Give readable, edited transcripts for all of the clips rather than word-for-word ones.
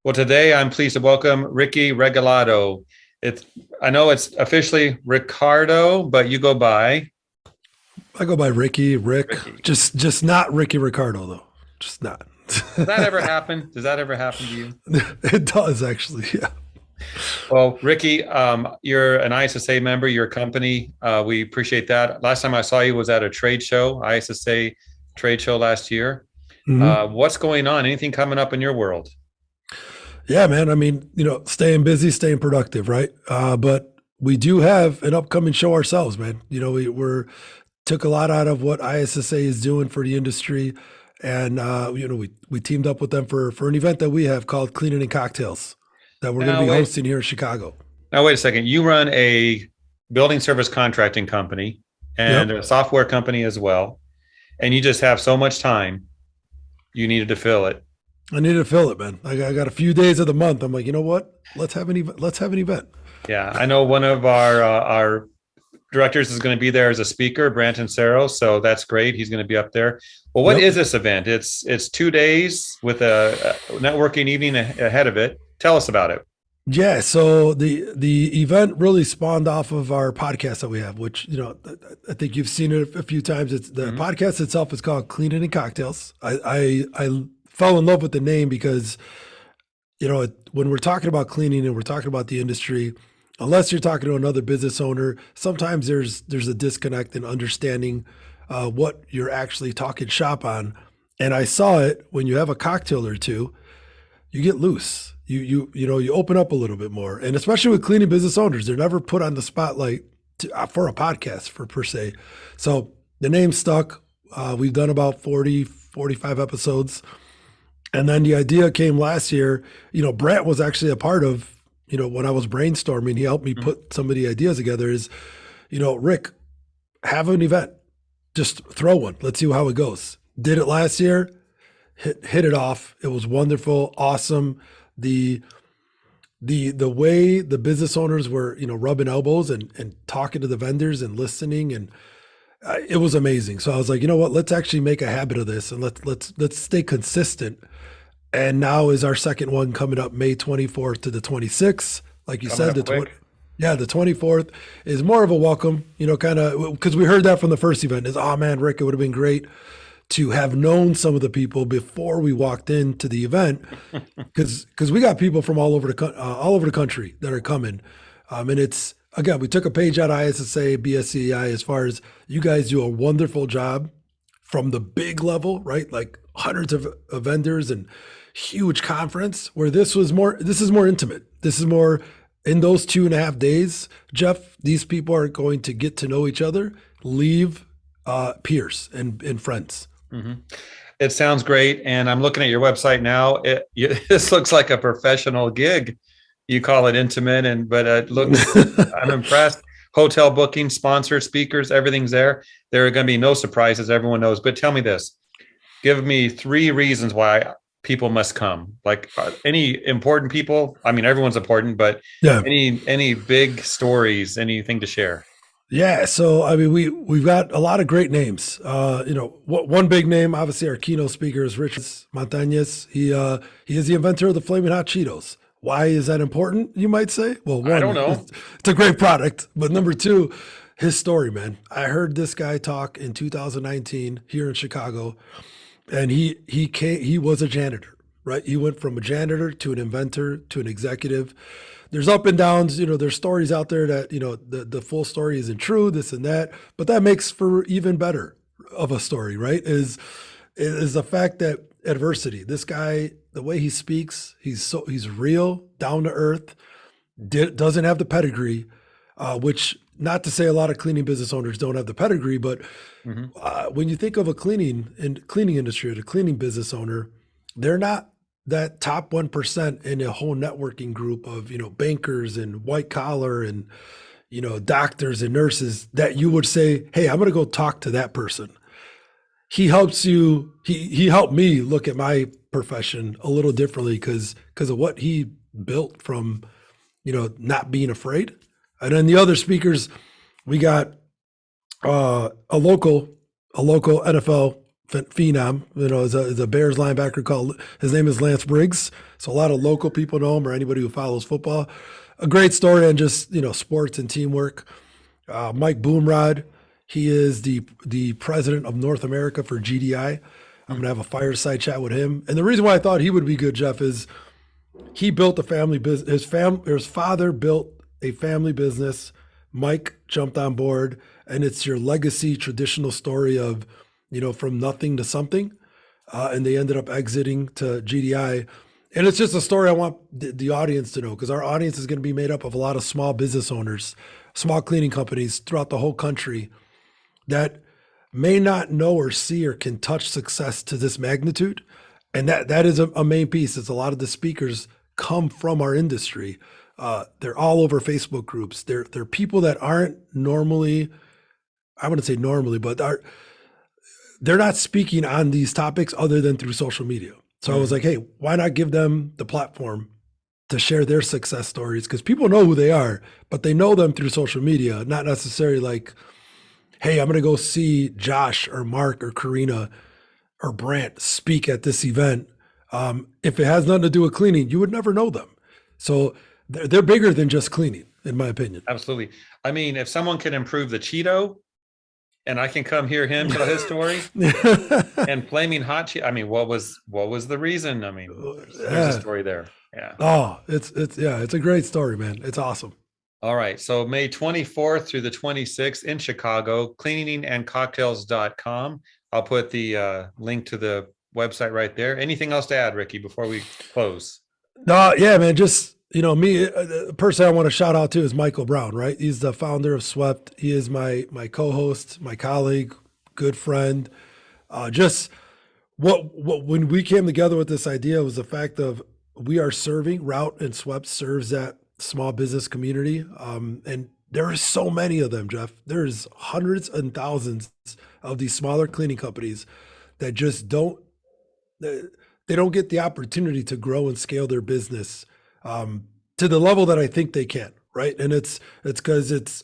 Well, today I'm pleased to welcome Ricky Regalado. I know it's officially Ricardo, but you go by I go by Rick. Ricky. Just not Ricky Ricardo though. Just not. Does that ever happen? Does that ever happen to you? It does actually. Yeah. Well, Ricky, you're an ISSA member, your company. We appreciate that. Last time I saw you was at a trade show, ISSA trade show last year. hmm What's going on? Anything coming up in your world? Yeah, man. I mean, staying busy, staying productive, right? But we do have an upcoming show ourselves, man. We're took a lot out of what ISSA is doing for the industry, and we teamed up with them for an event that we have called Cleaning and Cocktails that we're going to Now, be wait. hosting here in Chicago. Now, wait a second. You run a building service contracting company and Yep. a software company as well, and you just have so much time. You needed to fill it. I need to fill it, man. I got a few days of the month. I'm like, you know what? Let's have an event. Let's have an event. Yeah, I know one of our directors is going to be there as a speaker, Branton Serro. So that's great. He's going to be up there. Well, what Yep. is this event? It's 2 days with a networking evening ahead of it. Tell us about it. Yeah, so the event really spawned off of our podcast that we have, which I think you've seen it a few times. It's the Mhm. podcast itself is called Cleaning and Cocktails. I fell in love with the name because when we're talking about cleaning and we're talking about the industry, unless you're talking to another business owner, sometimes there's a disconnect in understanding what you're actually talking shop on. And I saw it when you have a cocktail or two, you get loose. You open up a little bit more, and especially with cleaning business owners, they're never put on the spotlight for a podcast for per se. So the name stuck. We've done about 45 episodes, and then the idea came last year. Brett was actually a part of. When I was brainstorming, he helped me Mhm. put some of the ideas together. Rick, have an event, just throw one. Let's see how it goes. Did it last year, hit it off. It was wonderful, awesome. The the way the business owners were, rubbing elbows and talking to the vendors and listening, and it was amazing. So I was like, you know what? Let's actually make a habit of this, and let's stay consistent. And now is our second one coming up May 24th to the 26th. Like you Coming said, up quick. yeah, the 24th is more of a welcome, kind of because we heard that from the first event is, oh man, Rick, it would have been great to have known some of the people before we walked into the event, because we got people from all over the country that are coming, and it's again we took a page out of ISSA, BSCI as far as you guys do a wonderful job from the big level, right? Like hundreds of vendors and huge conference where this is more intimate. This is more in those 2.5 days, Jeff, these people are going to get to know each other, leave peers and friends. Mhm. It sounds great, and I'm looking at your website now. This looks like a professional gig. You call it intimate, but it looks. I'm impressed. Hotel booking, sponsors, speakers, everything's there. There are going to be no surprises. Everyone knows. But tell me this: give me 3 reasons why people must come. Like any important people. I mean, everyone's important, but Yeah. any big stories, anything to share? Yeah, so I mean, we've got a lot of great names. One big name, obviously, our keynote speaker is Rich Montañez. He is the inventor of the Flaming Hot Cheetos. Why is that important? You might say. Well, I one, don't know. it's a great product, but number two, his story, man. I heard this guy talk in 2019 here in Chicago, and he was a janitor, right? He went from a janitor to an inventor to an executive. There's up and downs, there's stories out there that the full story isn't true, this and that, but that makes for even better of a story, right? Is the fact that adversity, this guy, the way he speaks, he's real, down to earth, doesn't have the pedigree, which not to say a lot of cleaning business owners don't have the pedigree, but Mhm. when you think of a cleaning industry or the cleaning business owner, they're not that top 1% in a whole networking group of bankers and white collar and doctors and nurses that you would say, hey, I'm going to go talk to that person. He helps you. He helped me look at my profession a little differently because of what he built from not being afraid. And then the other speakers, we got a local NFL phenom. Is a Bears linebacker called, his name is Lance Briggs. So a lot of local people know him, or anybody who follows football. A great story on just sports and teamwork. Mike Boomrod, he is the president of North America for GDI. I'm gonna have a fireside chat with him. And the reason why I thought he would be good, Jeff, is he built a family business. His father built a family business. Mike jumped on board, and it's your legacy traditional story of, from nothing to something. And they ended up exiting to GDI. And it's just a story I want the audience to know, because our audience is going to be made up of a lot of small business owners, small cleaning companies throughout the whole country that may not know or see or can touch success to this magnitude. And that is a main piece. It's a lot of the speakers come from our industry. They're all over Facebook groups. They're people that aren't normally, I wouldn't say normally, but they're not speaking on these topics other than through social media. So I was like, hey, why not give them the platform to share their success stories? Because people know who they are, but they know them through social media, not necessarily like, hey, I'm going to go see Josh or Mark or Karina or Brant speak at this event. If it has nothing to do with cleaning, you would never know them. So they're bigger than just cleaning, in my opinion. Absolutely. I mean, if someone can improve the Cheeto and I can come hear him tell his story and flaming hot Cheeto. I mean, what was the reason? I mean, there's a story there. Yeah. Oh, it's a great story, man. It's awesome. All right. So May 24th through the 26th in Chicago, cleaningandcocktails.com. I'll put the link to the website right there. Anything else to add, Ricky, before we close? No, yeah, man. Just, me, the person I want to shout out to is Michael Brown, right? He's the founder of Swept. He is my co-host, my colleague, good friend. Just when we came together with this idea was the fact of we are serving, Route and Swept serves that small business community. And there are so many of them, Jeff. There's hundreds and thousands of these smaller cleaning companies that just they don't get the opportunity to grow and scale their business to the level that I think they can, right? And it's because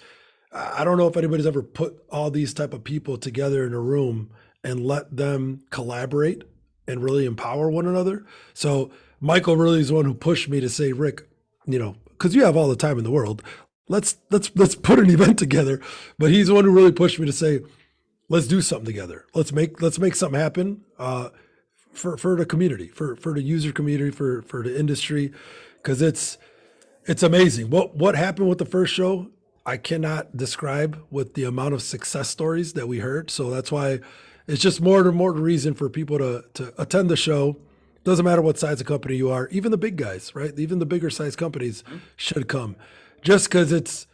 I don't know if anybody's ever put all these type of people together in a room and let them collaborate and really empower one another. So Michael really is the one who pushed me to say, Rick, because you have all the time in the world, let's put an event together. But he's the one who really pushed me to say, let's do something together. Let's make something happen for the community, for the user community, for the industry, because it's amazing. What happened with the first show, I cannot describe with the amount of success stories that we heard. So that's why it's just more and more reason for people to attend the show. Doesn't matter what size of company you are, even the big guys, right? Even the bigger size companies should come, just because it's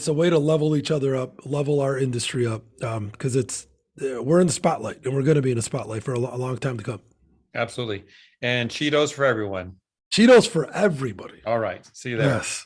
a way to level each other up, level our industry up, because we're in the spotlight, and we're going to be in the spotlight for a long time to come. Absolutely. And Cheetos for everyone. Cheetos for everybody. All right. See you there. Yes.